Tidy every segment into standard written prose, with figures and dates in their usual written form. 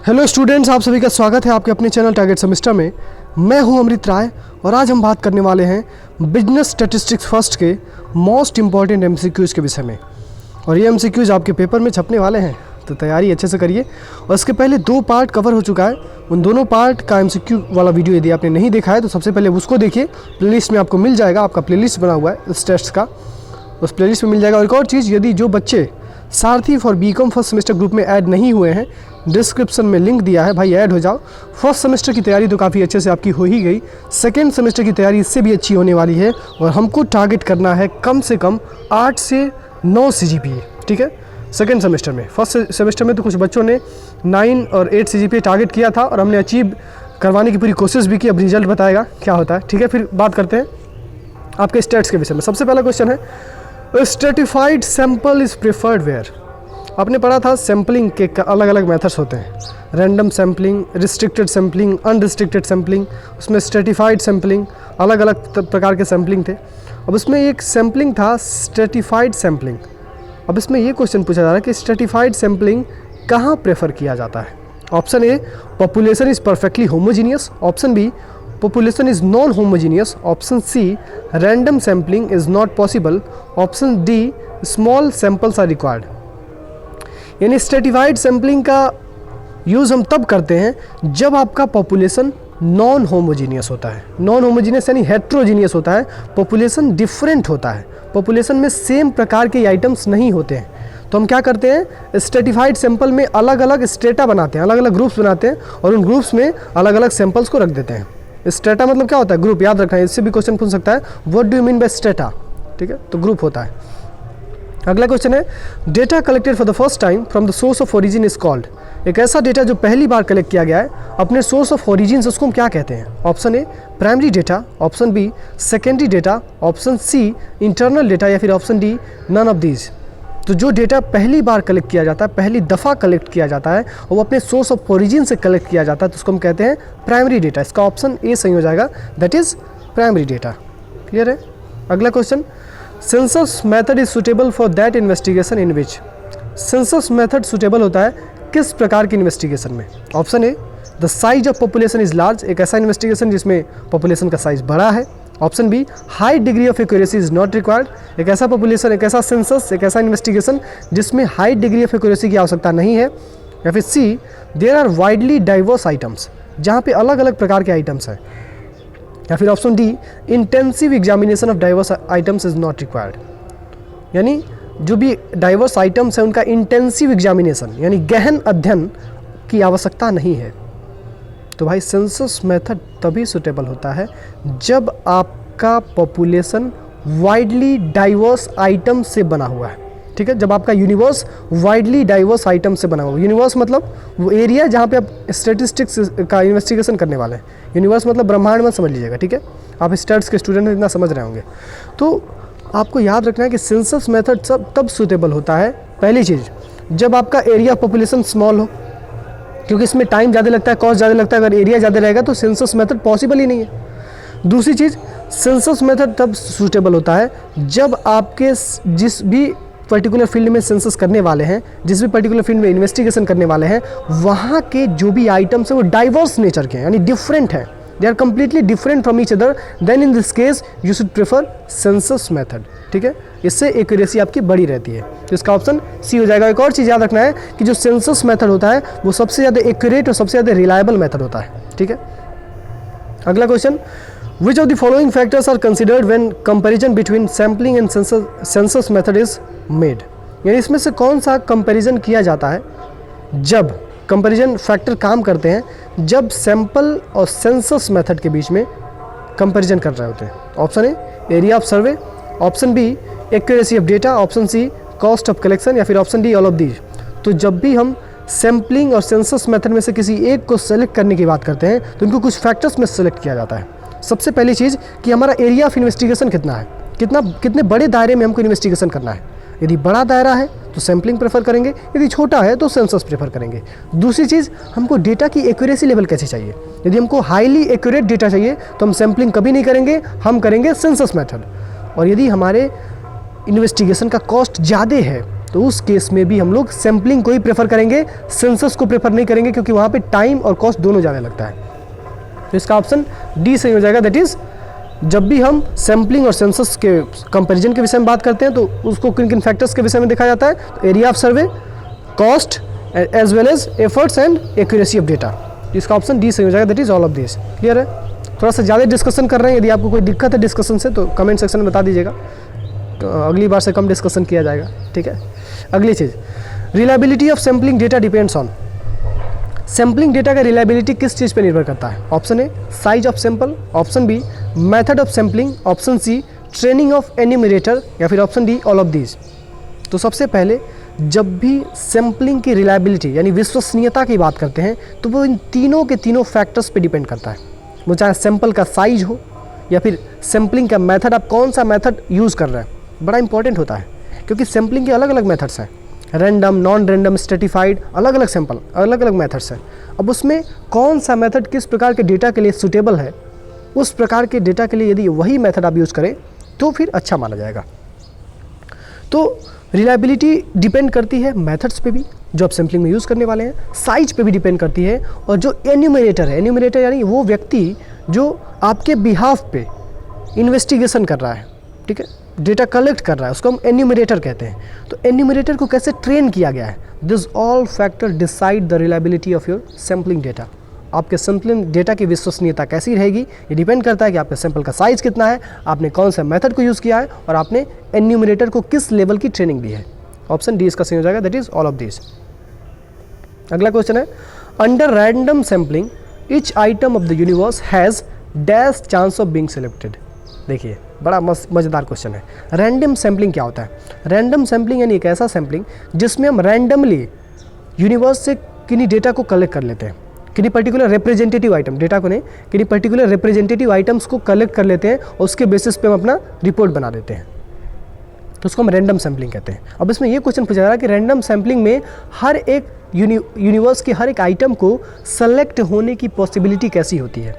Hello students, आप सभी का स्वागत है आपके अपने चैनल टारगेट सेमेस्टर में। मैं हूं अमृत राय और आज हम बात करने वाले हैं बिजनेस स्टैटिस्टिक्स फर्स्ट के मोस्ट इम्पॉर्टेंट एमसीक्यूज़ के विषय में। और ये एमसीक्यूज़ आपके पेपर में छपने वाले हैं, तो तैयारी अच्छे से करिए। और इसके पहले 2 पार्ट कवर हो चुका है, उन दोनों पार्ट का एमसीक्यू वाला वीडियो यदि आपने नहीं देखा है तो सबसे पहले उसको देखिए। प्लेलिस्ट में आपको मिल जाएगा, आपका प्लेलिस्ट बना हुआ है इस टेस्ट का, उस प्लेलिस्ट में मिल जाएगा। और एक और चीज़, यदि जो बच्चे Sarathi for BCom first semester group में ऐड नहीं हुए हैं, डिस्क्रिप्शन में लिंक दिया है, भाई ऐड हो जाओ। फर्स्ट सेमेस्टर की तैयारी तो काफ़ी अच्छे से आपकी हो ही गई, सेकेंड सेमेस्टर की तैयारी इससे भी अच्छी होने वाली है। और हमको टारगेट करना है कम से कम 8 से 9 CGPA, ठीक है, सेकेंड सेमेस्टर में। फर्स्ट सेमेस्टर में तो कुछ बच्चों ने 9 और 8 CGPA टारगेट किया था और हमने अचीव करवाने की पूरी कोशिश भी की। अब रिजल्ट बताएगा क्या होता है, ठीक है। फिर बात करते हैं आपके स्टेट्स के विषय में। सबसे पहला क्वेश्चन है, stratified sample is preferred where. आपने पढ़ा था सैम्पलिंग के अलग अलग मेथड्स होते हैं, random sampling, restricted sampling, unrestricted sampling, उसमें स्ट्रेटिफाइड सैम्पलिंग, अलग अलग प्रकार के सैम्पलिंग थे। अब इसमें एक सैम्पलिंग था स्ट्रेटिफाइड सैम्पलिंग। अब इसमें ये क्वेश्चन पूछा जा रहा है कि स्ट्रेटिफाइड सैम्पलिंग कहाँ प्रेफर किया जाता है। Option A, population is perfectly homogeneous. Option B, population is non-homogeneous. Option C, random sampling is not possible. Option D, small samples are required. यानी स्ट्रेटिफाइड सैम्पलिंग का यूज़ हम तब करते हैं जब आपका पॉपुलेशन नॉन होमोजीनियस होता है। नॉन होमोजीनियस यानी हेट्रोजीनियस होता है, पॉपुलेशन डिफरेंट होता है, पॉपुलेशन में सेम प्रकार के आइटम्स नहीं होते हैं। तो हम क्या करते हैं, स्ट्रेटिफाइड सैंपल में अलग अलग स्टेटा बनाते हैं, अलग अलग ग्रुप्स बनाते हैं और उन ग्रुप्स में अलग अलग सैंपल्स को रख देते हैं। स्टेटा मतलब क्या होता है, ग्रुप, याद रखना है, इससे भी क्वेश्चन पूछ सकता है, what do you mean by strata, ठीक है, तो ग्रुप होता है। अगला क्वेश्चन है, data collected for the first time from the source of origin is called. एक ऐसा डेटा जो पहली बार कलेक्ट किया गया है अपने सोर्स ऑफ ओरिजिन से, उसको हम क्या कहते हैं। Option A, primary data. Option B, secondary data. Option C, internal data. या फिर option D, none of these. तो जो डेटा पहली बार कलेक्ट किया जाता है, पहली दफ़ा कलेक्ट किया जाता है और वो अपने सोर्स ऑफ ओरिजिन से कलेक्ट किया जाता है, तो उसको हम कहते हैं प्राइमरी डेटा। इसका ऑप्शन ए सही हो जाएगा, that is primary data. Clear है। अगला question, census method is suitable for that investigation in which. Census method suitable होता है किस प्रकार की इन्वेस्टिगेशन में। Option A, the size of population is large. एक ऐसा इन्वेस्टिगेशन जिसमें पॉपुलेशन का साइज बड़ा है। Option B, high degree of accuracy is not required. एक ऐसा पॉपुलेशन, एक ऐसा सेंसस, एक ऐसा इन्वेस्टिगेशन जिसमें हाई डिग्री ऑफ एक्यूरेसी की आवश्यकता नहीं है। या फिर C, there are widely diverse items, जहाँ पे अलग अलग प्रकार के आइटम्स हैं। या फिर option D, intensive examination of diverse items is not required. यानी जो भी डाइवर्स आइटम्स हैं उनका इंटेंसिव एग्जामिनेशन यानी गहन अध्ययन की आवश्यकता नहीं है। तो भाई सेंसस मेथड तभी सुटेबल होता है जब आपका पॉपुलेशन वाइडली डाइवर्स आइटम से बना हुआ है, ठीक है, जब आपका यूनिवर्स वाइडली डाइवर्स आइटम से बना हुआ है। यूनिवर्स मतलब वो एरिया जहाँ पे आप स्टैटिस्टिक्स का इन्वेस्टिगेशन करने वाले हैं। यूनिवर्स मतलब ब्रह्मांड में समझ लीजिएगा, ठीक है, आप स्टैट्स के स्टूडेंट इतना समझ रहे होंगे। तो आपको याद रखना है कि सेंसस मेथड तब सुटेबल होता है, पहली चीज़ जब आपका एरिया पॉपुलेशन स्मॉल हो, क्योंकि इसमें टाइम ज़्यादा लगता है, कॉस्ट ज़्यादा लगता है। अगर एरिया ज़्यादा रहेगा तो सेंसस मेथड पॉसिबल ही नहीं है। दूसरी चीज़, सेंसस मेथड तब सूटेबल होता है जब आपके जिस भी पर्टिकुलर फील्ड में सेंसस करने वाले हैं, जिस भी पर्टिकुलर फील्ड में इन्वेस्टिगेशन करने वाले हैं, वहाँ के जो भी आइटम्स हैं वो डाइवर्स नेचर के हैं, यानी डिफरेंट हैं, they are completely different from each other. Then in this case you should prefer census method, ठीक है, इससे एक्यूरेसी आपकी बड़ी रहती है। तो इसका ऑप्शन सी हो जाएगा। एक और चीज़ याद रखना है कि जो सेंसस मेथड होता है वो सबसे ज़्यादा एक्यूरेट और सबसे ज़्यादा रिलायबल मेथड होता है, ठीक है। अगला question, which of the following factors are considered when comparison between sampling and census method is made. यानी इसमें से कौन सा कंपैरिजन किया जाता है जब कंपैरिजन फैक्टर काम करते हैं जब सैंपल और सेंसस मेथड के बीच में कंपैरिजन कर रहे होते हैं। Option A, area of survey. Option B, accuracy of data. Option C, cost of collection. या फिर option D, all of these. तो जब भी हम सैम्पलिंग और सेंसस मेथड में से किसी एक को सेलेक्ट करने की बात करते हैं तो इनको कुछ फैक्टर्स में सेलेक्ट किया जाता है। सबसे पहली चीज़ कि हमारा एरिया ऑफ इन्वेस्टिगेशन कितना है, कितने बड़े दायरे में हमको इन्वेस्टिगेशन करना है। यदि बड़ा दायरा है तो सैम्पलिंग प्रेफर करेंगे, यदि छोटा है तो सेंसस प्रेफर करेंगे। दूसरी चीज़, हमको डेटा की एक्यूरेसी लेवल कैसे चाहिए। यदि हमको हाईली एक्यूरेट डेटा चाहिए तो हम सैम्पलिंग कभी नहीं करेंगे, हम करेंगे सेंसस मेथड। और यदि हमारे इन्वेस्टिगेशन का कॉस्ट ज़्यादा है तो उस केस में भी हम लोग सैम्पलिंग को ही प्रेफर करेंगे, सेंसस को प्रेफर नहीं करेंगे, क्योंकि वहाँ पे टाइम और कॉस्ट दोनों ज़्यादा लगता है। तो इसका ऑप्शन डी सही हो जाएगा। दैट इज़ जब भी हम सैम्पलिंग और सेंसस के कंपैरिजन के विषय में बात करते हैं तो उसको किन किन फैक्टर्स के विषय में देखा जाता है, तो area of survey, cost as well as efforts and accuracy of data. इसका ऑप्शन डी सही हो जाएगा। That is all of this. Clear है? थोड़ा सा ज़्यादा डिस्कशन कर रहे हैं, यदि आपको कोई दिक्कत है डिस्कशन से तो कमेंट सेक्शन में बता दीजिएगा, तो अगली बार से कम डिस्कशन किया जाएगा। ठीक है, अगली चीज़, reliability of sampling data depends on. Sampling data का रिलायबिलिटी किस चीज़ पर निर्भर करता है? Option A size of sample, option B method of sampling, option C training of enumerator, या फिर option D all of these. तो सबसे पहले जब भी सैम्पलिंग की रिलायबिलिटी यानी विश्वसनीयता की बात करते हैं तो वो इन तीनों के तीनों फैक्टर्स पे डिपेंड करता है। वो चाहे सैंपल का साइज हो या फिर सैम्पलिंग का मेथड, आप कौन सा मेथड यूज़ कर रहे हैं, बड़ा इंपॉर्टेंट होता है, क्योंकि सैम्पलिंग के अलग अलग मेथड्स हैं, रैंडम, नॉन रैंडम, स्ट्रेटिफाइड, अलग अलग सैंपल, अलग अलग मेथड्स हैं। अब उसमें कौन सा मेथड किस प्रकार के डेटा के लिए सूटेबल है, उस प्रकार के डेटा के लिए यदि वही मेथड आप यूज़ करें तो फिर अच्छा माना जाएगा। तो रिलायबिलिटी डिपेंड करती है मेथड्स पे भी जो आप सैम्पलिंग में यूज़ करने वाले हैं, साइज पे भी डिपेंड करती है, और जो एन्यूमरेटर है, एन्यूमरेटर यानी वो व्यक्ति जो आपके बिहाफ पे इन्वेस्टिगेशन कर रहा है, ठीक है, डेटा कलेक्ट कर रहा है, उसको हम एन्यूमरेटर कहते हैं। तो एन्यूमरेटर को कैसे ट्रेन किया गया है, this all factor decide the reliability of your sampling data. आपके सैम्पलिंग डेटा की विश्वसनीयता कैसी रहेगी ये डिपेंड करता है कि आपके सैंपल का साइज़ कितना है, आपने कौन सा मेथड को यूज़ किया है, और आपने एन्यूमरेटर को किस लेवल की ट्रेनिंग दी है। ऑप्शन डी इसका सही हो जाएगा। That is all of this. अगला क्वेश्चन है, under random sampling each item of the universe has dash chance of being selected. देखिए बड़ा मज़ेदार क्वेश्चन है। रैंडम सैम्पलिंग क्या होता है? रैंडम सैम्पलिंग यानी एक ऐसा सैम्पलिंग जिसमें हम रैंडमली यूनिवर्स से किन्हीं डेटा को कलेक्ट कर लेते हैं, किन्हीं पर्टिकुलर रिप्रेजेंटेटिव आइटम, डेटा को नहीं, किन्हीं पर्टिकुलर रिप्रेजेंटेटिव आइटम्स को कलेक्ट कर लेते हैं और उसके बेसिस पे हम अपना रिपोर्ट बना देते हैं, तो उसको हम रैंडम सैम्पलिंग कहते हैं। अब इसमें ये क्वेश्चन पूछा जा रहा है कि रैंडम सैम्पलिंग में हर एक यूनिवर्स के हर एक आइटम को सेलेक्ट होने की पॉसिबिलिटी कैसी होती है?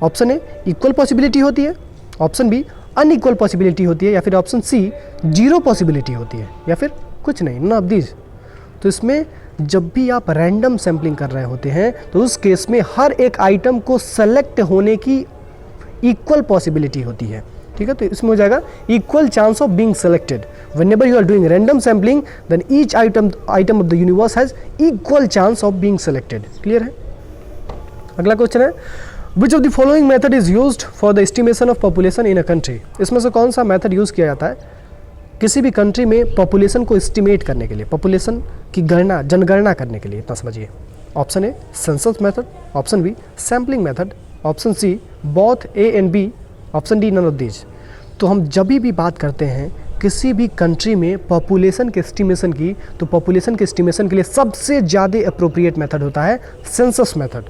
ऑप्शन ए इक्वल पॉसिबिलिटी होती है, ऑप्शन बी अनइक्वल पॉसिबिलिटी होती है, या फिर ऑप्शन सी जीरो पॉसिबिलिटी होती है, या फिर कुछ नहीं, नन ऑफ दीज। तो इसमें जब भी आप रैंडम सैम्पलिंग कर रहे होते हैं तो उस केस में हर एक आइटम को सेलेक्ट होने की इक्वल पॉसिबिलिटी होती है, ठीक है। तो इसमें हो जाएगा equal chance of being selected. Whenever you are doing random sampling then each item of the universe has equal chance of being selected. Clear है? अगला क्वेश्चन है, which of the following method is used for the estimation of population in a country. इसमें से कौन सा method use किया जाता है किसी भी कंट्री में पॉपुलेशन को एस्टिमेट करने के लिए, पॉपुलेशन की गणना, जनगणना करने के लिए? इतना समझिए। Option A census method, option B sampling method, option C both A and B, option D none of these. तो हम जब भी बात करते हैं किसी भी कंट्री में पॉपुलेशन के एस्टिमेशन की, तो पॉपुलेशन के एस्टिमेशन के लिए सबसे ज़्यादा अप्रोप्रिएट मेथड होता है सेंसस मेथड।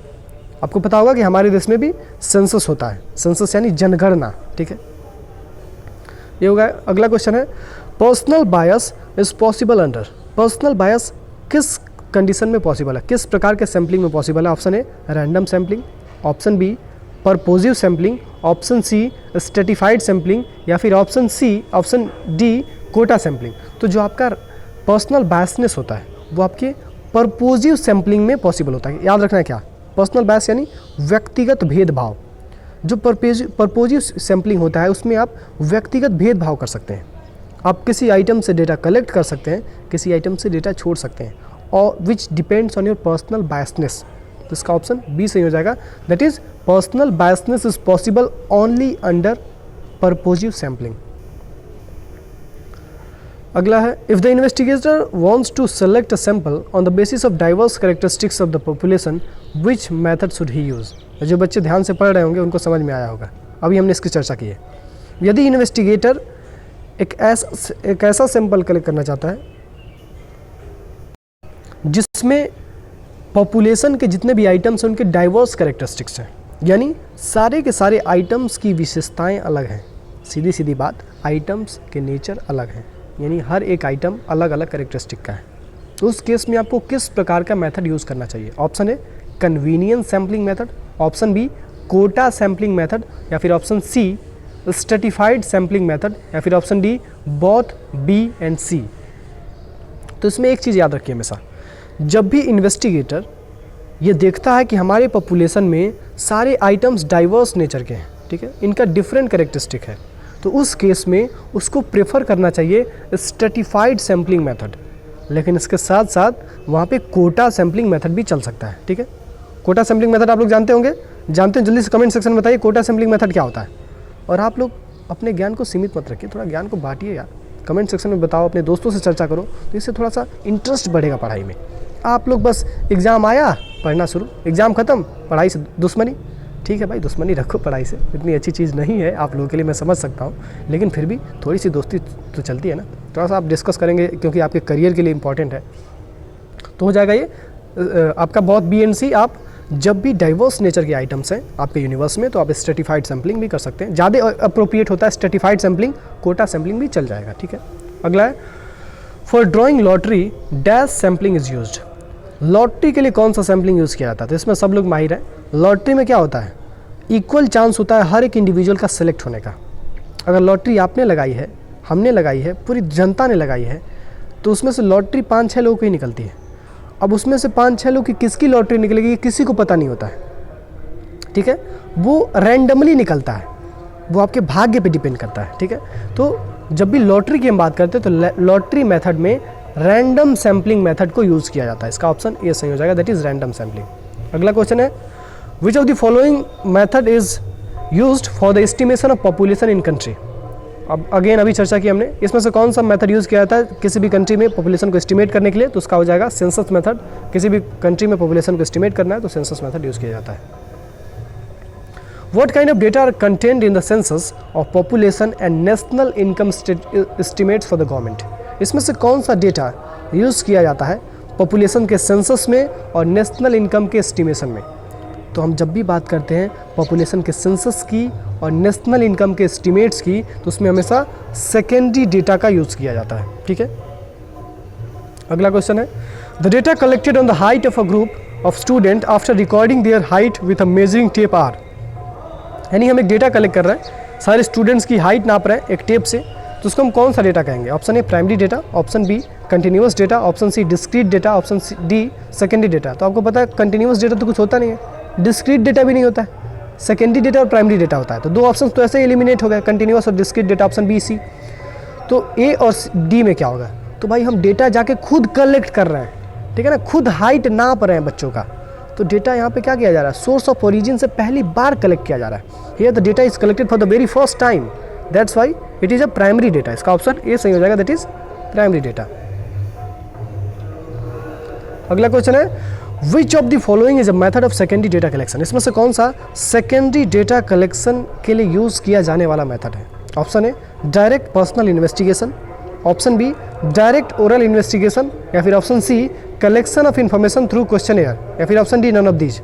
आपको पता होगा कि हमारे देश में भी सेंसस होता है, सेंसस यानी जनगणना, ठीक है। ये होगा। अगला क्वेश्चन है, personal bias is possible under. Personal bias किस कंडीशन में पॉसिबल है, किस प्रकार के सैम्पलिंग में पॉसिबल है? Option A random sampling, option B purposive sampling, option C stratified sampling, या फिर ऑप्शन डी कोटा सैम्पलिंग। तो जो आपका पर्सनल बायसनेस होता है वो आपके परपोजिव सैम्पलिंग में पॉसिबल होता है। याद रखना है क्या, पर्सनल बायस यानी व्यक्तिगत भेदभाव। जो परपोजिव सैम्पलिंग होता है उसमें आप व्यक्तिगत भेदभाव कर सकते हैं। आप किसी आइटम से डेटा कलेक्ट कर सकते हैं, किसी आइटम से डेटा छोड़ सकते हैं, और which depends on your personal biasness. तो इसका ऑप्शन बी सही हो जाएगा। That is personal biasness is possible only under purposive sampling. अगला है, if the investigator wants to select a sample on the basis of diverse characteristics of the population which method should he use. जो बच्चे ध्यान से पढ़ रहे होंगे उनको समझ में आया होगा, अभी हमने इसकी चर्चा की है। यदि इन्वेस्टिगेटर एक ऐसा सैंपल कलेक्ट करना चाहता है जिसमें पॉपुलेशन के जितने भी आइटम्स हैं उनके डाइवर्स कैरेक्टरिस्टिक्स हैं, यानी सारे के सारे आइटम्स की विशेषताएं अलग हैं। सीधी सीधी बात, आइटम्स के नेचर अलग हैं, यानी हर एक आइटम अलग अलग कैरेक्टरिस्टिक का है। तो उस केस में आपको किस प्रकार का मेथड यूज़ करना चाहिए? Option A convenience sampling method, option B quota sampling method, या फिर option C stratified sampling method, या फिर option D both B and C. तो इसमें एक चीज़ याद रखिए हमेशा, जब भी इन्वेस्टिगेटर ये देखता है कि हमारे पॉपुलेशन में सारे आइटम्स डाइवर्स नेचर के हैं, ठीक है, इनका डिफरेंट कैरेक्टरिस्टिक है, तो उस केस में उसको प्रेफर करना चाहिए स्ट्रेटिफाइड सैम्पलिंग मेथड। लेकिन इसके साथ साथ वहाँ पे कोटा सैम्पलिंग मेथड भी चल सकता है, ठीक है। कोटा सैम्पलिंग मेथड आप लोग जानते होंगे, जानते हैं जल्दी से कमेंट सेक्शन में बताइए कोटा सैम्पलिंग मेथड क्या होता है। और आप लोग अपने ज्ञान को सीमित मत रखिए, थोड़ा ज्ञान को बांटिए यार, कमेंट सेक्शन में बताओ, अपने दोस्तों से चर्चा करो, तो इससे थोड़ा सा इंटरेस्ट बढ़ेगा पढ़ाई में। आप लोग बस एग्ज़ाम आया पढ़ना शुरू, एग्ज़ाम ख़त्म पढ़ाई से दुश्मनी, ठीक है भाई, दुश्मनी रखो पढ़ाई से, इतनी अच्छी चीज़ नहीं है आप लोगों के लिए, मैं समझ सकता हूँ, लेकिन फिर भी थोड़ी सी दोस्ती तो चलती है ना, थोड़ा सा आप डिस्कस करेंगे क्योंकि आपके करियर के लिए इंपॉर्टेंट है, तो हो जाएगा ये आपका बहुत BNC। आप जब भी डाइवर्स नेचर के आइटम्स हैं आपके यूनिवर्स में, तो आप स्ट्रेटिफाइड सैम्पलिंग भी कर सकते हैं, ज़्यादा अप्रोप्रिएट होता है स्ट्रेटिफाइड सैम्पलिंग, कोटा सैम्पलिंग भी चल जाएगा, ठीक है। अगला है for drawing lottery dash sampling is used. Lottery के लिए कौन सा सैम्पलिंग यूज़ किया जाता है, तो इसमें सब लोग माहिर हैं। लॉटरी में क्या होता है, इक्वल चांस होता है हर एक इंडिविजुअल का सेलेक्ट होने का। अगर लॉटरी आपने लगाई है, हमने लगाई है, पूरी जनता ने लगाई है, तो उसमें से लॉटरी 5-6 लोगों की ही निकलती है। अब उसमें से 5-6 लोग की किसकी लॉटरी निकलेगी किसी को पता नहीं होता है, ठीक है, वो रैंडमली निकलता है, वो आपके भाग्य पे डिपेंड करता है, ठीक है। तो जब भी लॉटरी की हम बात करते हैं तो लॉटरी मेथड में रैंडम सैम्पलिंग मेथड को यूज़ किया जाता है, इसका ऑप्शन ए सही हो जाएगा, दैट इज़ रैंडम सैम्पलिंग। अगला क्वेश्चन है which of the following method is used for the estimation of population in country. अब अगेन अभी चर्चा की हमने, इसमें से कौन सा मेथड यूज़ किया जाता है किसी भी कंट्री में पॉपुलेशन को एस्टिमेट करने के लिए, तो उसका हो जाएगा सेंसस मेथड। किसी भी कंट्री में पॉपुलेशन को एस्टिमेट करना है तो सेंसस मेथड यूज़ किया जाता है। What kind of data are contained in the census of population and national income estimates for the government? इसमें से कौन सा डेटा यूज़ किया जाता है पॉपुलेशन के सेंसस में और नेशनल इनकम के एस्टिमेशन में। तो हम जब भी बात करते हैं पॉपुलेशन के सेंसस की और नेशनल इनकम के एस्टिमेट्स की, तो उसमें हमेशा सेकेंडरी डेटा का यूज़ किया जाता है, ठीक है। अगला क्वेश्चन है the data collected on the height of a group of student after recording their height with a measuring tape are. यानी हम एक डेटा कलेक्ट कर रहे हैं, सारे स्टूडेंट्स की हाइट नाप रहे हैं एक टेप से, तो उसको हम कौन सा डेटा कहेंगे। Option A primary data, option B continuous data, option C discrete data, option D secondary data. तो आपको पता है कंटिन्यूस डेटा तो कुछ होता नहीं है, डिस्क्रीट डेटा भी नहीं होता है, सेकेंडरी डेटा और प्राइमरी डेटा होता है। तो दो ऑप्शन तो ऐसे ही एलिमिनेट हो गए, कंटिन्यूस और discrete data, option B C. तो ए और डी में क्या होगा, तो भाई हम डेटा जाके खुद कलेक्ट कर रहे हैं, ठीक है ना, खुद हाइट नाप रहे हैं बच्चों का, तो डेटा यहाँ पे क्या किया जा रहा है, सोर्स ऑफ ओरिजिन से पहली बार कलेक्ट किया जा रहा है। Here the data is collected for the very first time, that's why it is a primary data. इसका ऑप्शन ए सही हो जाएगा, दैट इज प्राइमरी डेटा। अगला क्वेश्चन है which of the following is a method of secondary data collection. इसमें से कौन सा सेकेंडरी डेटा कलेक्शन के लिए यूज किया जाने वाला मेथड है। Option A direct personal investigation, option B direct oral investigation, या फिर option C collection of information through questionnaire, या फिर option D none of these.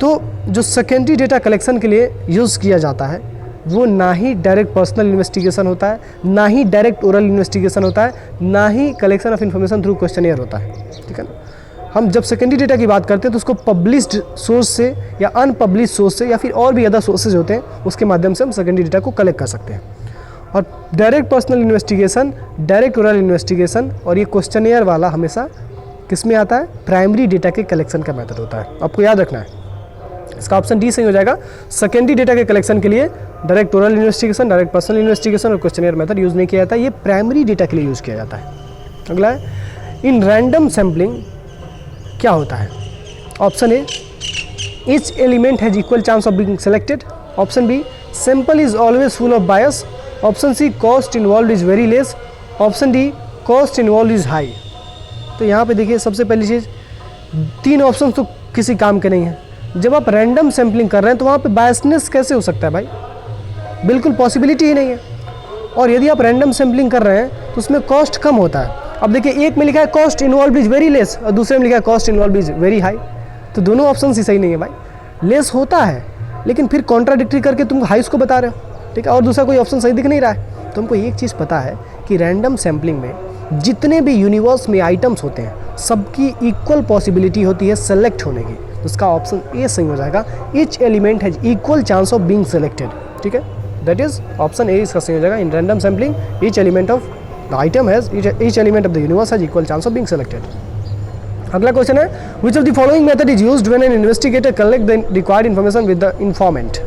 तो जो सेकेंडरी डेटा कलेक्शन के लिए यूज़ किया जाता है वो ना ही डायरेक्ट पर्सनल इन्वेस्टिगेशन होता है, ना ही डायरेक्ट ओरल इन्वेस्टिगेशन होता है, ना ही कलेक्शन ऑफ इन्फॉर्मेशन थ्रू क्वेश्चनएयर होता है, ठीक है ना। हम जब सेकेंडरी डेटा की बात करते हैं तो उसको पब्लिश्ड सोर्स से या अनपब्लिश्ड सोर्स से या फिर और भी अदर सोर्सेज होते हैं उसके माध्यम से हम सेकेंडरी डेटा को कलेक्ट कर सकते हैं। और direct personal investigation, direct oral investigation और ये क्वेश्चनएयर वाला हमेशा किस में आता है, प्राइमरी डेटा के कलेक्शन का मेथड होता है, आपको याद रखना है। इसका ऑप्शन डी सही हो जाएगा। सेकेंडरी डेटा के कलेक्शन के लिए direct oral investigation, direct personal investigation और क्वेश्चनएयर मेथड यूज़ नहीं किया जाता, ये प्राइमरी डेटा के लिए यूज़ किया जाता है। अगला है इन रैंडम सैम्पलिंग क्या होता है। Option A each element has equal chance of being selected, option B sample is always full of bias, option C cost involve is very less, option D cost involve is high. तो यहाँ पे देखिए सबसे पहली चीज़, तीन option तो किसी काम के नहीं है। जब आप रैंडम सैम्पलिंग कर रहे हैं तो वहाँ पे बायसनेस कैसे हो सकता है भाई, बिल्कुल पॉसिबिलिटी ही नहीं है। और यदि आप रैंडम सैम्पलिंग कर रहे हैं तो उसमें कॉस्ट कम होता है। अब देखिए एक में लिखा है cost involve is very less और दूसरे में लिखा है cost involve is very high, तो दोनों ऑप्शन ही सही नहीं है भाई। लेस होता है लेकिन फिर कॉन्ट्राडिक्टरी करके तुम हाई को बता रहे हो, ठीक है, और दूसरा कोई ऑप्शन सही दिख नहीं रहा है। तो हमको एक चीज़ पता है कि रैंडम सैम्पलिंग में जितने भी यूनिवर्स में आइटम्स होते हैं सबकी इक्वल पॉसिबिलिटी होती है सेलेक्ट होने की, तो उसका ऑप्शन ए सही हो जाएगा। Each element has equal chance of being selected, ठीक है, दैट इज ऑप्शन ए इसका सही हो जाएगा। In random sampling each element of the item has each element of the universe has equal chance of being selected. अगला question है which of the following method is used when an investigator collect the required information with the informant.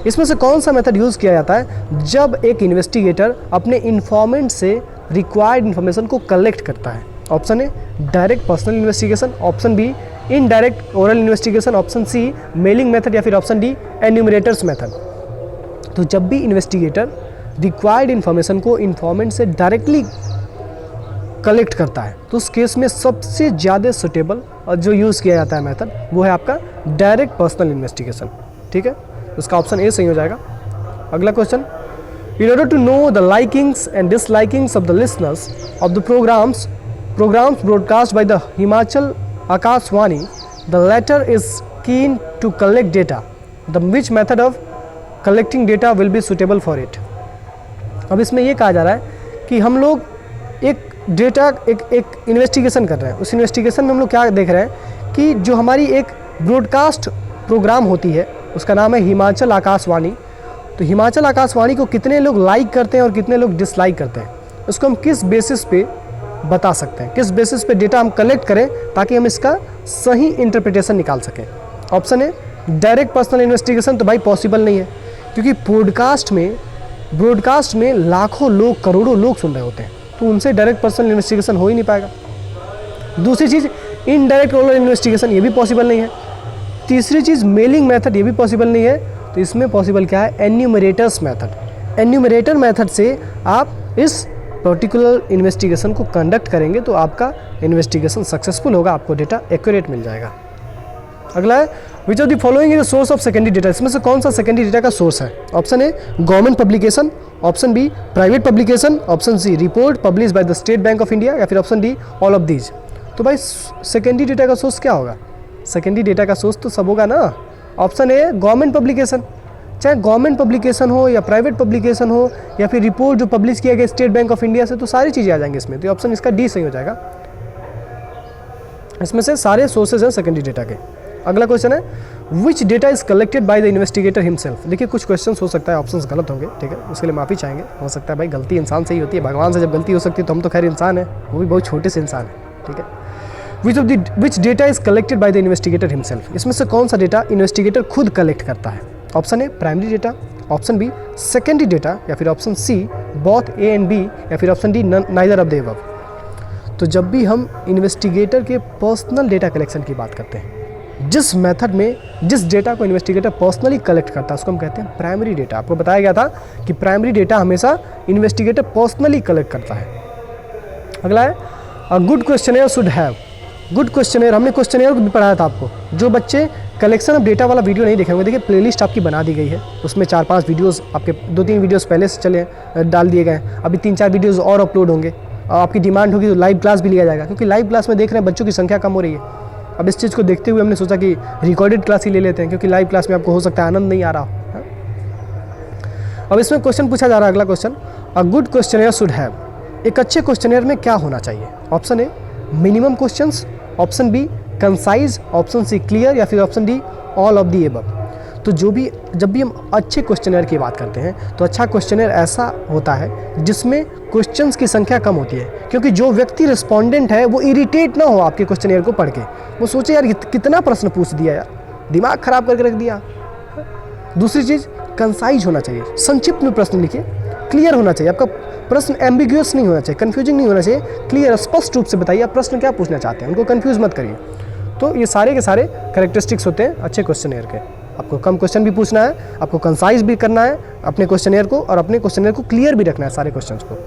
इसमें से कौन सा method use किया जाता है जब एक इन्वेस्टिगेटर अपने इन्फॉर्मेंट से रिक्वायर्ड इन्फॉर्मेशन को कलेक्ट करता है? Option A direct personal investigation, option B indirect oral investigation, option C mailing method या फिर ऑप्शन डी एन्यूमरेटर्स मेथड। तो जब भी इन्वेस्टिगेटर रिक्वायर्ड इन्फॉर्मेशन को इन्फॉर्मेंट से डायरेक्टली कलेक्ट करता है तो उस केस में सबसे ज़्यादा सुटेबल और जो यूज़ किया जाता है मेथड वो है आपका डायरेक्ट पर्सनल इन्वेस्टिगेशन। ठीक है, उसका ऑप्शन ए सही हो जाएगा। अगला question, in order to know the likings and dislikings of the listeners of the programmes broadcast by the Himachal Akashvani, the latter is keen to collect data, the which method of collecting data will be suitable for it. अब इसमें ये कहा जा रहा है कि हम लोग एक डेटा एक इन्वेस्टिगेशन कर रहे हैं, उस इन्वेस्टिगेशन में हम लोग क्या देख रहे हैं कि जो हमारी एक ब्रॉडकास्ट प्रोग्राम होती है उसका नाम है हिमाचल आकाशवाणी। तो हिमाचल आकाशवाणी को कितने लोग लाइक करते हैं और कितने लोग डिसलाइक करते हैं, उसको हम किस बेसिस पे बता सकते हैं, किस बेसिस पे डेटा हम कलेक्ट करें ताकि हम इसका सही इंटरप्रिटेशन निकाल सकें। ऑप्शन है डायरेक्ट पर्सनल इन्वेस्टिगेशन, तो भाई पॉसिबल नहीं है क्योंकि ब्रॉडकास्ट में लाखों लोग करोड़ों लोग सुन रहे होते हैं तो उनसे डायरेक्ट पर्सनल इन्वेस्टिगेशन हो ही नहीं पाएगा। दूसरी चीज़ इनडायरेक्ट ओरल इन्वेस्टिगेशन, ये भी पॉसिबल नहीं है। तीसरी चीज़ मेलिंग मेथड, ये भी पॉसिबल नहीं है। तो इसमें पॉसिबल क्या है, एन्यूमरेटर्स मेथड। एन्यूमरेटर मेथड से आप इस पर्टिकुलर इन्वेस्टिगेशन को कंडक्ट करेंगे तो आपका इन्वेस्टिगेशन सक्सेसफुल होगा, आपको डेटा एक्यूरेट मिल जाएगा। अगला है which of the following is the source of secondary data. इसमें से कौन सा सेकेंडरी डेटा का सोर्स है? Option A government publication, option B private publication, option C report publish by the State Bank of India या फिर option D all of these. तो भाई सेकेंडरी डेटा का सोर्स क्या होगा? सेकेंडरी डेटा का सोर्स तो सब होगा ना। ऑप्शन ए गवर्नमेंट पब्लिकेशन, चाहे गवर्नमेंट पब्लिकेशन हो या प्राइवेट पब्लिकेशन हो या फिर रिपोर्ट जो पब्लिश किया गया स्टेट बैंक ऑफ इंडिया से, तो सारी चीज़ें आ जाएंगी इसमें। तो ऑप्शन इसका डी सही हो जाएगा। इसमें से सारे सोर्सेज हैं सेकेंडरी डेटा के। अगला क्वेश्चन है which data is collected by the investigator himself. देखिए कुछ क्वेश्चन हो सकता है ऑप्शंस गलत होंगे, ठीक है, उसके लिए माफ़ी चाहेंगे। हो सकता है भाई गलती इंसान से ही होती है, भगवान से जब गलती हो सकती है तो हम तो खैर इंसान है, वो भी बहुत छोटे से इंसान है, ठीक है। Which data is collected by the investigator himself. इसमें से कौन सा डेटा इन्वेस्टिगेटर खुद कलेक्ट करता है? Option A primary data, option B secondary data या फिर option C both A and B या फिर option D neither of the above. तो जब भी हम इन्वेस्टिगेटर के पर्सनल डेटा कलेक्शन की बात करते हैं, जिस मेथड में जिस डेटा को इन्वेस्टिगेटर पर्सनली कलेक्ट करता है उसको हम कहते हैं प्राइमरी डेटा। आपको बताया गया था कि प्राइमरी डेटा हमेशा इन्वेस्टिगेटर पर्सनली कलेक्ट करता है। अगला है अ good questionnaire should have. Good questionnaire, हमने क्वेश्चनेयर को भी पढ़ाया था आपको। जो बच्चे कलेक्शन ऑफ डेटा वाला वीडियो नहीं देखे होंगे, देखिए प्लेलिस्ट आपकी बना दी गई है, उसमें 4-5 वीडियोस आपके 2-3 वीडियोस पहले से चले डाल दिए गए, अभी 3-4 वीडियोस और अपलोड होंगे। आपकी डिमांड होगी तो लाइव क्लास भी लिया जाएगा, क्योंकि लाइव क्लास में देख रहे हैं बच्चों की संख्या कम हो रही है। अब इस चीज़ को देखते हुए हमने सोचा कि रिकॉर्डेड क्लास ही ले लेते हैं, क्योंकि लाइव क्लास में आपको हो सकता है आनंद नहीं आ रहा हो। अब इसमें क्वेश्चन पूछा जा रहा है, अगला question, a good questionnaire should have. एक अच्छे क्वेश्चनेयर में क्या होना चाहिए? Option A minimum questions, option B concise, option C clear या फिर option D all of the above. तो जब भी हम अच्छे क्वेश्चनेयर की बात करते हैं तो अच्छा क्वेश्चनेयर ऐसा होता है जिसमें क्वेश्चंस की संख्या कम होती है, क्योंकि जो व्यक्ति रिस्पोंडेंट है वो इरिटेट ना हो आपके क्वेश्चनेयर को पढ़ के, वो सोचे यार कितना प्रश्न पूछ दिया यार, दिमाग खराब करके रख दिया। दूसरी चीज़ कंसाइज होना चाहिए, संक्षिप्त में प्रश्न लिखिए, क्लियर होना चाहिए, आपका प्रश्न एम्बिग्यूअस नहीं होना चाहिए, कन्फ्यूजिंग नहीं होना चाहिए, क्लियर स्पष्ट रूप से बताइए आप प्रश्न क्या पूछना चाहते हैं, उनको कन्फ्यूज मत करिए। तो ये सारे के सारे कैरेक्टरिस्टिक्स होते हैं अच्छे क्वेश्चनेयर के। आपको कम क्वेश्चन भी पूछना है, आपको कंसाइज भी करना है अपने क्वेश्चनेयर को, और अपने क्वेश्चनेयर को क्लियर भी रखना है सारे क्वेश्चंस को।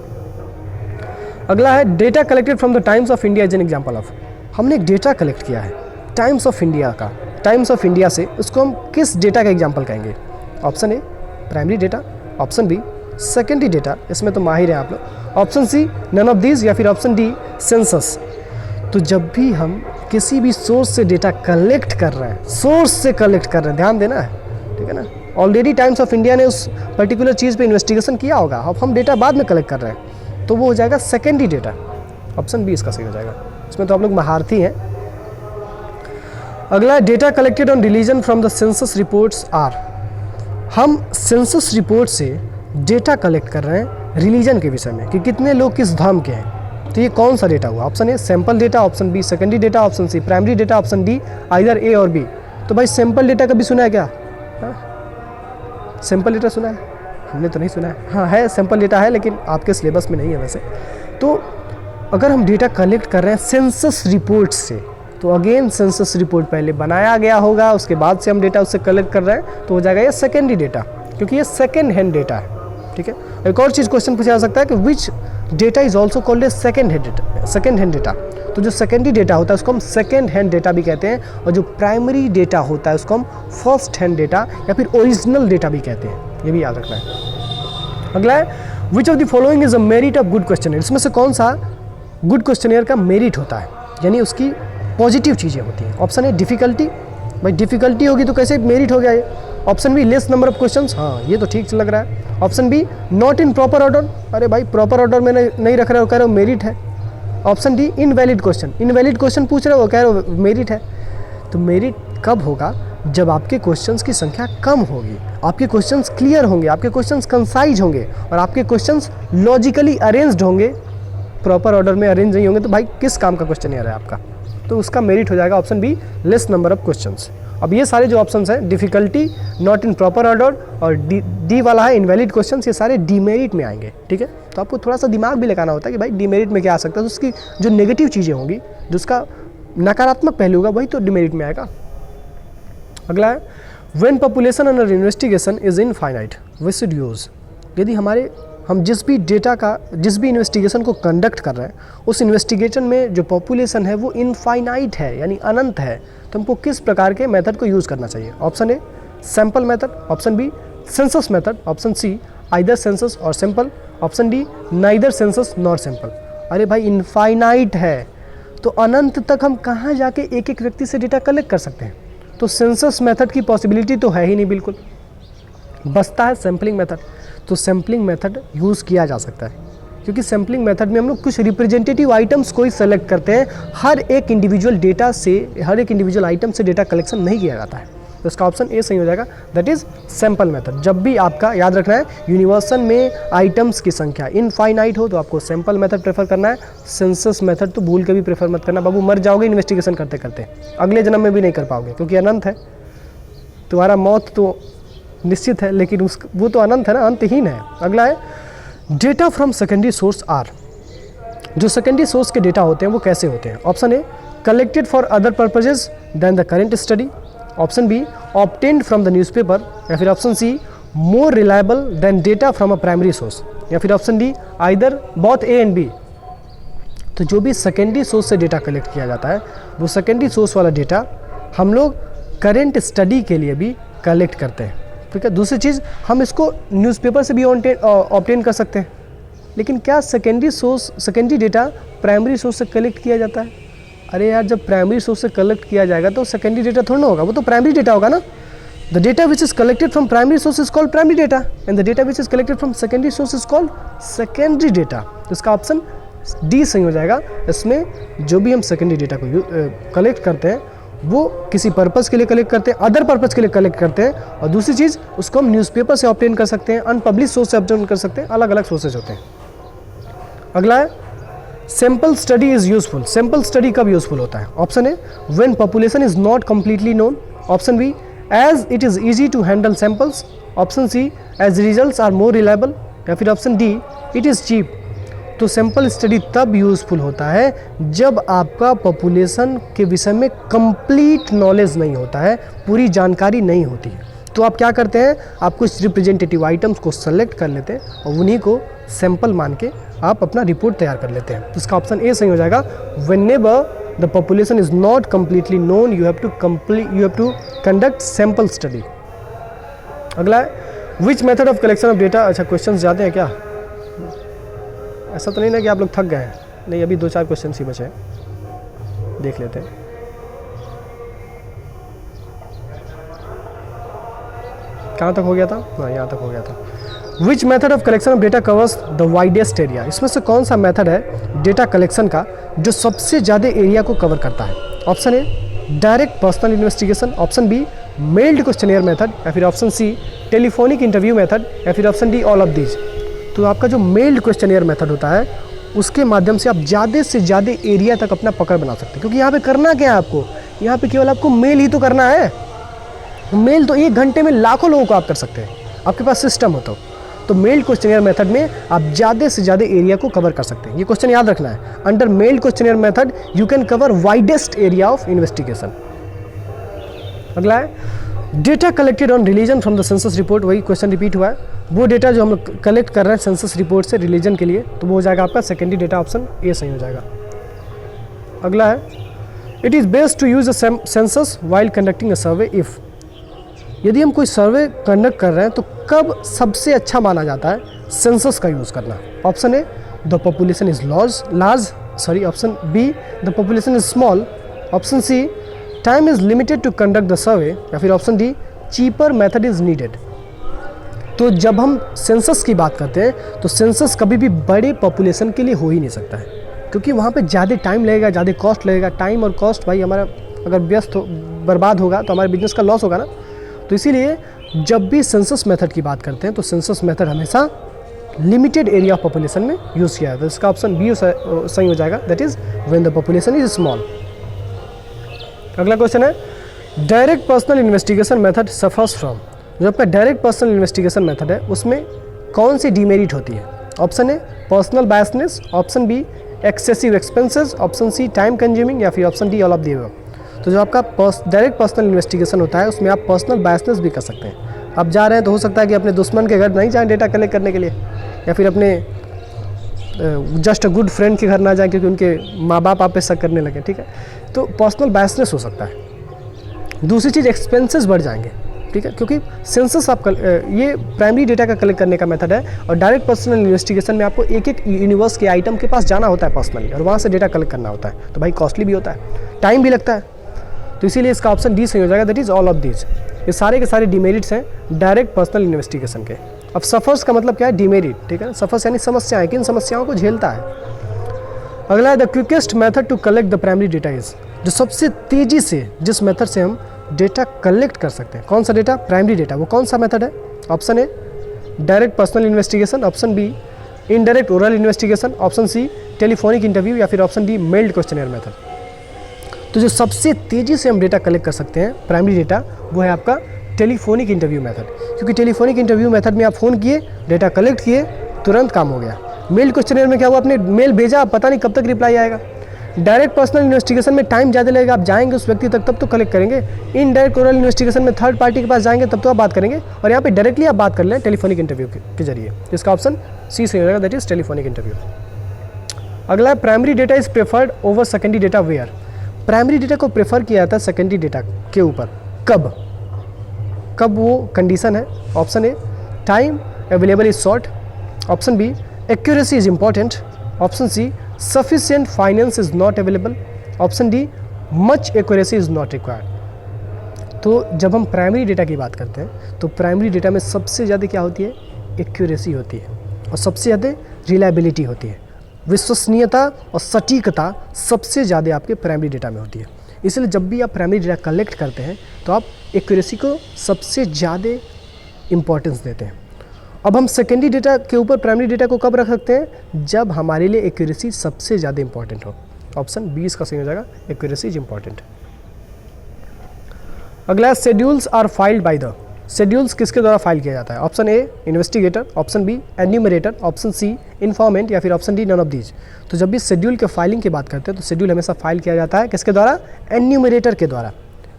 अगला है data collected from the Times of India as an example of. हमने एक डेटा कलेक्ट किया है टाइम्स ऑफ इंडिया का, टाइम्स ऑफ इंडिया से, उसको हम किस डेटा का एग्जाम्पल कहेंगे? Option A primary data, option B secondary data, इसमें तो माहिर हैं आप लोग, option C none of these या फिर ऑप्शन डी सेंसस। तो जब भी हम किसी भी सोर्स से डेटा कलेक्ट कर रहे हैं, सोर्स से कलेक्ट कर रहे हैं, ध्यान देना है, ठीक है ना। ऑलरेडी टाइम्स ऑफ इंडिया ने उस पर्टिकुलर चीज़ पे इन्वेस्टिगेशन किया होगा, अब हम डेटा बाद में कलेक्ट कर रहे हैं, तो वो हो जाएगा सेकेंडरी डेटा। ऑप्शन बी इसका सही हो जाएगा, इसमें तो आप लोग महारथी हैं। अगला data collected on religion from the census reports are. हम सेंसस रिपोर्ट से डेटा कलेक्ट कर रहे हैं रिलीजन के विषय में कि कितने लोग किस धर्म के हैं, तो ये कौन सा डेटा हुआ? Option A sample data, option B secondary data, option C primary data, option D either A or B. तो भाई सैंपल डेटा कभी सुना है क्या? सैंपल डेटा सुना है? हमने तो नहीं सुना है। हाँ है, सैंपल डेटा है, लेकिन आपके सिलेबस में नहीं है वैसे। तो अगर हम डेटा कलेक्ट कर रहे हैं सेंसस रिपोर्ट से, तो अगेन सेंसस रिपोर्ट पहले बनाया गया होगा, उसके बाद से हम डेटा उससे कलेक्ट कर रहे हैं, तो हो जाएगा ये सेकेंडरी डेटा, क्योंकि ये सेकेंड हैंड डेटा है। ठीक है, एक और चीज़ क्वेश्चन पूछा जा सकता है कि which data is also called a second hand data. तो जो सेकेंडरी डेटा होता है उसको हम सेकेंड हैंड डेटा भी कहते हैं, और जो प्राइमरी डेटा होता है उसको हम फर्स्ट हैंड डेटा या फिर ओरिजिनल डेटा भी कहते हैं, ये भी याद रखना है। अगला है which of the following is a merit of good questioner. इसमें से कौन सा गुड क्वेश्चनियर का मेरिट होता है, यानी उसकी पॉजिटिव चीज़ें होती हैं? ऑप्शन ए डिफिकल्टी, भाई डिफिकल्टी होगी तो कैसे मेरिट हो गया ये? Option B less number of questions, हाँ ये तो ठीक लग रहा है। Option B not in proper order, अरे भाई प्रॉपर ऑर्डर में नहीं रख रहे हो, कह रहे हो मेरिट है। Option D invalid question, invalid question पूछ रहे हो, कह रहे हो मेरिट है। तो मेरिट कब होगा? जब आपके क्वेश्चंस की संख्या कम होगी, आपके क्वेश्चंस क्लियर होंगे, आपके क्वेश्चंस कंसाइज होंगे और आपके क्वेश्चंस लॉजिकली अरेंज्ड होंगे। प्रॉपर ऑर्डर में अरेंज नहीं होंगे तो भाई किस काम का क्वेश्चन है आपका? तो उसका मेरिट हो जाएगा option B less number of questions. अब ये सारे जो ऑप्शंस हैं difficulty, not in proper order और डी वाला है इनवैलिड क्वेश्चंस, ये सारे डीमेरिट में आएंगे। ठीक है, तो आपको थोड़ा सा दिमाग भी लगाना होता है कि भाई डीमेरिट में क्या आ सकता है, तो उसकी जो नेगेटिव चीज़ें होंगी, जो उसका नकारात्मक पहलू होगा, वही तो डिमेरिट में आएगा। अगला है when population under investigation is infinite we should use. यदि हम जिस भी डेटा का, जिस भी इन्वेस्टिगेशन को कंडक्ट कर रहे हैं, उस इन्वेस्टिगेशन में जो पॉपुलेशन है वो इनफाइनाइट है, यानी अनंत है, तो हमको किस प्रकार के मेथड को यूज़ करना चाहिए? Option A sample method, option B census method, option C either census or sample, option D neither census nor sample. अरे भाई इनफाइनाइट है तो अनंत तक हम कहाँ जाके एक एक व्यक्ति से डेटा कलेक्ट कर सकते हैं? तो सेंसस मेथड की पॉसिबिलिटी तो है ही नहीं, बिल्कुल बचता है सैम्पलिंग मेथड। तो सैम्पलिंग मेथड यूज़ किया जा सकता है, क्योंकि सैम्पलिंग मेथड में हम लोग कुछ रिप्रेजेंटेटिव आइटम्स को ही सेलेक्ट करते हैं, हर एक इंडिविजुअल डेटा से, हर एक इंडिविजुअल आइटम से डेटा कलेक्शन नहीं किया जाता है। तो इसका ऑप्शन ए सही हो जाएगा, दैट इज सैंपल मेथड। जब भी आपका याद रखना है यूनिवर्सल में आइटम्स की संख्या इनफाइनाइट हो तो आपको सैंपल मेथड प्रेफर करना है, सेंसस मेथड तो भूल के भी प्रेफर मत करना, बाबू मर जाओगे इन्वेस्टिगेशन करते करते, अगले जन्म में भी नहीं कर पाओगे, क्योंकि अनंत है, तुम्हारा मौत तो निश्चित है, लेकिन वो तो अनंत है ना, अंतहीन है। अगला है data from secondary source are. जो सेकेंडरी सोर्स के डेटा होते हैं वो कैसे होते हैं? Option A collected for other purposes than the current study, option B obtained from the newspaper, या फिर option C more reliable than data from a primary source, या फिर option D either both A and B. तो जो भी secondary source से data collect किया जाता है वो सेकेंडरी सोर्स वाला डेटा हम लोग करेंट स्टडी के लिए भी कलेक्ट करते हैं। ठीक है, दूसरी चीज़ हम इसको न्यूज़पेपर से भी ऑब्टेन कर सकते हैं, लेकिन क्या सेकेंडरी डेटा प्राइमरी सोर्स से कलेक्ट किया जाता है? अरे यार, जब प्राइमरी सोर्स से कलेक्ट किया जाएगा तो सेकेंडरी डेटा थोड़ा ना होगा, वो तो प्राइमरी डेटा होगा ना। The data which is collected from primary source is called primary data and the data which is collected from secondary source is called secondary data. तो इसका ऑप्शन डी सही हो जाएगा। इसमें जो भी हम सेकेंडरी डेटा को कलेक्ट करते हैं वो किसी पर्पज़ के लिए कलेक्ट करते हैं, अदर पर्पज़ के लिए कलेक्ट करते हैं, और दूसरी चीज़ उसको हम न्यूज़पेपर से ऑब्टेन कर सकते हैं, अनपब्लिश सोर्स से ऑब्टेन कर सकते हैं, अलग अलग सोर्सेज होते हैं। अगला है sample study is useful. Sample study कब यूजफुल होता है? Option A when population is not completely known, option B as it is easy to handle samples, option C as results are more reliable, या फिर option D it is cheap. तो sample study तब useful होता है जब आपका population के विषय में कंप्लीट नॉलेज नहीं होता है, पूरी जानकारी नहीं होती है। तो आप क्या करते हैं, आप कुछ रिप्रेजेंटेटिव आइटम्स को सेलेक्ट कर लेते हैं और उन्हीं को सैंपल मान के आप अपना रिपोर्ट तैयार कर लेते हैं। तो इसका ऑप्शन ए सही हो जाएगा। Whenever the population is not completely known you have to conduct sample study. अगला है which method of collection of data. अच्छा, क्वेश्चन ज़्यादा हैं क्या? ऐसा तो नहीं ना कि आप लोग थक गए हैं? नहीं, अभी 2-4 क्वेश्चन ही बचे हैं, देख लेते हैं। कहाँ तक हो गया था? हाँ, यहाँ तक हो गया था। विच method of collection of data covers the widest area. इसमें से कौन सा मेथड है डेटा कलेक्शन का जो सबसे ज़्यादा एरिया को कवर करता है? Option A direct personal investigation, option B mailed questionnaire method, या फिर option C telephonic interview method, या फिर option D all of these. तो आपका जो मेल्ड क्वेश्चनियर मेथड होता है उसके माध्यम से आप ज़्यादा से ज़्यादा एरिया तक अपना पकड़ बना सकते हैं। क्योंकि यहाँ पे करना क्या है आपको, यहाँ पे केवल आपको मेल ही तो करना है। मेल तो 1 घंटे में लाखों लोगों को आप कर सकते हैं, आपके पास सिस्टम हो तो मेल्ड क्वेश्चनियर मेथड में आप ज़्यादा से ज़्यादा एरिया को कवर कर सकते हैं। ये क्वेश्चन याद रखना है, under meld questionnaire method you can cover widest area of investigation. अगला है data collected on religion from the census report. वही क्वेश्चन रिपीट हुआ है, वो डेटा जो हम लोग कलेक्ट कर रहे हैं सेंसस रिपोर्ट से रिलीजन के लिए, तो वो हो जाएगा आपका सेकेंडरी डेटा, ऑप्शन ए सही हो जाएगा। अगला है it is best to use a census while conducting a survey if. यदि हम कोई सर्वे कंडक्ट कर रहे हैं तो कब सबसे अच्छा माना जाता है सेंसस का यूज़ करना। Option A the population is large, option B the population is small, option C time is limited to conduct the survey, या फिर option D cheaper method is needed. तो जब हम सेंसस की बात करते हैं तो सेंसस कभी भी बड़े पॉपुलेशन के लिए हो ही नहीं सकता है, क्योंकि वहाँ पे ज़्यादा टाइम लगेगा, ज़्यादा कॉस्ट लगेगा। टाइम और कॉस्ट भाई हमारा अगर व्यस्त हो, बर्बाद होगा तो हमारे बिजनेस का लॉस होगा ना। तो इसीलिए जब भी सेंसस मेथड की बात करते हैं तो सेंसस मेथड हमेशा लिमिटेड एरिया ऑफ पॉपुलेशन में यूज़ किया जाता है। इसका ऑप्शन बी सही हो जाएगा, that is when the population is small. अगला क्वेश्चन है direct personal investigation method suffers from. जो आपका डायरेक्ट पर्सनल इन्वेस्टिगेशन मेथड है उसमें कौन सी डीमेरिट होती है। Option A personal biasness, option B excessive expenses, option C time consuming, या फिर option D all of the above. तो जो आपका डायरेक्ट पर्सनल इन्वेस्टिगेशन होता है उसमें आप पर्सनल बायसनेस भी कर सकते हैं। आप जा रहे हैं तो हो सकता है कि अपने दुश्मन के घर नहीं जाएं डेटा कलेक्ट करने के लिए, या फिर अपने जस्ट अ गुड फ्रेंड के घर ना जाएं क्योंकि उनके माँ बाप आप पे शक करने लगे, ठीक है। तो पर्सनल बायसनेस हो सकता है। दूसरी चीज़ एक्सपेंसेस बढ़ जाएंगे, ठीक है, क्योंकि सेंसस आप ये प्राइमरी डेटा का कलेक्ट करने का मेथड है, और डायरेक्ट पर्सनल इन्वेस्टिगेशन में आपको एक एक यूनिवर्स के आइटम के पास जाना होता है पर्सनली, और वहाँ से डेटा कलेक्ट करना होता है। तो भाई कॉस्टली भी होता है, टाइम भी लगता है। तो इसीलिए इसका ऑप्शन डी सही हो जाएगा, that is all of these. ये सारे के सारे डिमेरिट्स हैं डायरेक्ट पर्सनल इन्वेस्टिगेशन के। अब सफ़र्स का मतलब क्या है, डिमेरिट, ठीक है ना। सफ़र्स यानी समस्याएं, किन समस्याओं को झेलता है। अगला है the quickest method to collect the primary data is. जो सबसे तेज़ी से जिस मेथड से हम डेटा कलेक्ट कर सकते हैं, कौन सा डेटा, प्राइमरी डेटा, वो कौन सा मेथड है। Option A direct personal investigation, option B indirect oral investigation, option C telephonic interview, या फिर option D mailed questionnaire method. तो जो सबसे तेज़ी से हम डेटा कलेक्ट कर सकते हैं प्राइमरी डेटा, वो है आपका टेलीफोनिक इंटरव्यू मेथड। क्योंकि टेलीफोनिक इंटरव्यू मेथड में आप फ़ोन किए, डेटा कलेक्ट किए, तुरंत काम हो गया। मेल क्वेश्चनियर में क्या हुआ, आपने मेल भेजा, पता नहीं कब तक रिप्लाई आएगा। डायरेक्ट पर्सनल इन्वेस्टिगेशन में टाइम ज़्यादा लगेगा, आप जाएंगे उस व्यक्ति तक तब तो कलेक्ट करेंगे। इनडायरेक्ट ओरल इन्वेस्टिगेशन में थर्ड पार्टी के पास जाएंगे तब तो आप बात करेंगे, और यहाँ पे डायरेक्टली आप बात कर लें टेलीफोनिक इंटरव्यू के जरिए। इसका ऑप्शन सी सही हो जाएगा, दैट इज टेलीफोनिक इंटरव्यू। अगला है primary data is preferred over secondary data where. Primary data को प्रेफर किया जाता है सेकेंडरी डेटा के ऊपर, कब कब वो कंडीशन है। Option A time available is short, option B accuracy is important, option C sufficient finance is not available, option D much accuracy is not required. तो जब हम प्राइमरी डेटा की बात करते हैं तो प्राइमरी डेटा में सबसे ज़्यादा क्या होती है, एक्यूरेसी होती है, और सबसे ज़्यादा रिलायबिलिटी होती है। विश्वसनीयता और सटीकता सबसे ज़्यादा आपके प्राइमरी डेटा में होती है। इसलिए जब भी आप प्राइमरी डेटा कलेक्ट करते हैं तो आप एक्यूरेसी को सबसे ज़्यादा इम्पोर्टेंस देते हैं। अब हम सेकेंडरी डेटा के ऊपर प्राइमरी डेटा को कब रख सकते हैं, जब हमारे लिए एक्यूरेसी सबसे ज़्यादा इंपॉर्टेंट हो। ऑप्शन बी इसका सही हो जाएगा, एक्यूरेसी इज इंपॉर्टेंट। अगला schedules are filed by the. Schedules किसके द्वारा फाइल किया जाता है। Option A investigator, option B enumerator, option C informant, या फिर option D none of these. तो जब भी शेड्यूल के फाइलिंग की बात करते हैं तो शेड्यूल हमेशा फाइल किया जाता है किसके द्वारा, एन्यूमरेटर के द्वारा।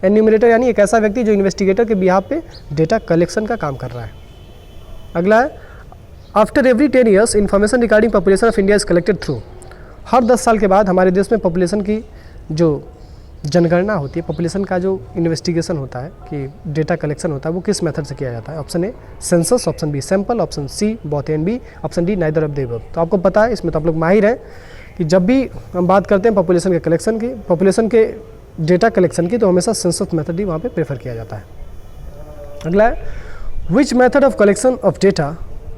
एन्यूमरेटर यानी एक ऐसा व्यक्ति जो इन्वेस्टिगेटर के बिहाफ पे डेटा कलेक्शन का काम कर रहा है। अगला है after every 10 years information regarding population of India is collected through. हर 10 साल के बाद हमारे देश में पॉपुलेशन की जो जनगणना होती है, पॉपुलेशन का जो इन्वेस्टिगेशन होता है कि डेटा कलेक्शन होता है, वो किस मेथड से किया जाता है। Option A census, option B sample, option C both A and B, option D neither of the above. तो आपको पता है, इसमें तो आप लोग माहिर हैं कि जब भी हम बात करते हैं पॉपुलेशन के कलेक्शन की, पॉपुलेशन के डेटा कलेक्शन की, तो हमेशा सेंसस मेथड ही वहाँ पे प्रेफर किया जाता है। अगला है which method of collection of data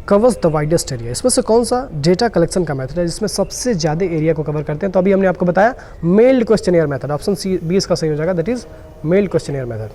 covers the widest area. इसमें से कौन सा डेटा कलेक्शन का मेथड है जिसमें सबसे ज़्यादा एरिया को कवर करते हैं। तो अभी हमने आपको बताया mailed questionnaire method, option C B इसका सही हो जाएगा, that is mailed questionnaire method.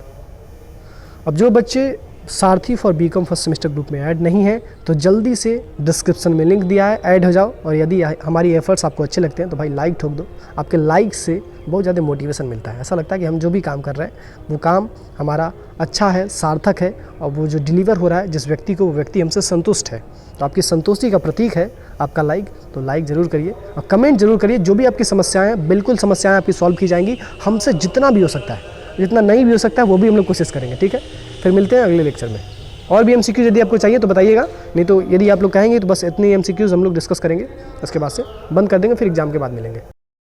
अब जो बच्चे Sarathi for BCom first semester group में ऐड नहीं है तो जल्दी से डिस्क्रिप्शन में लिंक दिया है, ऐड हो जाओ। और यदि हमारी एफर्ट्स आपको अच्छे लगते हैं तो भाई लाइक ठोक दो। आपके लाइक से बहुत ज़्यादा मोटिवेशन मिलता है, ऐसा लगता है कि हम जो भी काम कर रहे हैं वो काम हमारा अच्छा है, सार्थक है, और वो जो डिलीवर हो रहा है जिस व्यक्ति को, वो व्यक्ति हमसे संतुष्ट है। तो आपकी संतुष्टि का प्रतीक है आपका लाइक, तो लाइक ज़रूर करिए और कमेंट ज़रूर करिए। जो भी आपकी समस्याएं हैं, बिल्कुल समस्याएं आपकी सॉल्व की जाएंगी, हमसे जितना भी हो सकता है, जितना नहीं भी हो सकता है वो भी हम लोग कोशिश करेंगे, ठीक है। फिर मिलते हैं अगले लेक्चर में। और भी एमसीक्यूज यदि आपको चाहिए तो बताइएगा, नहीं तो यदि आप लोग कहेंगे तो बस इतनी एमसीक्यूज हम लोग डिस्कस करेंगे, उसके बाद से बंद कर देंगे, फिर एग्जाम के बाद मिलेंगे।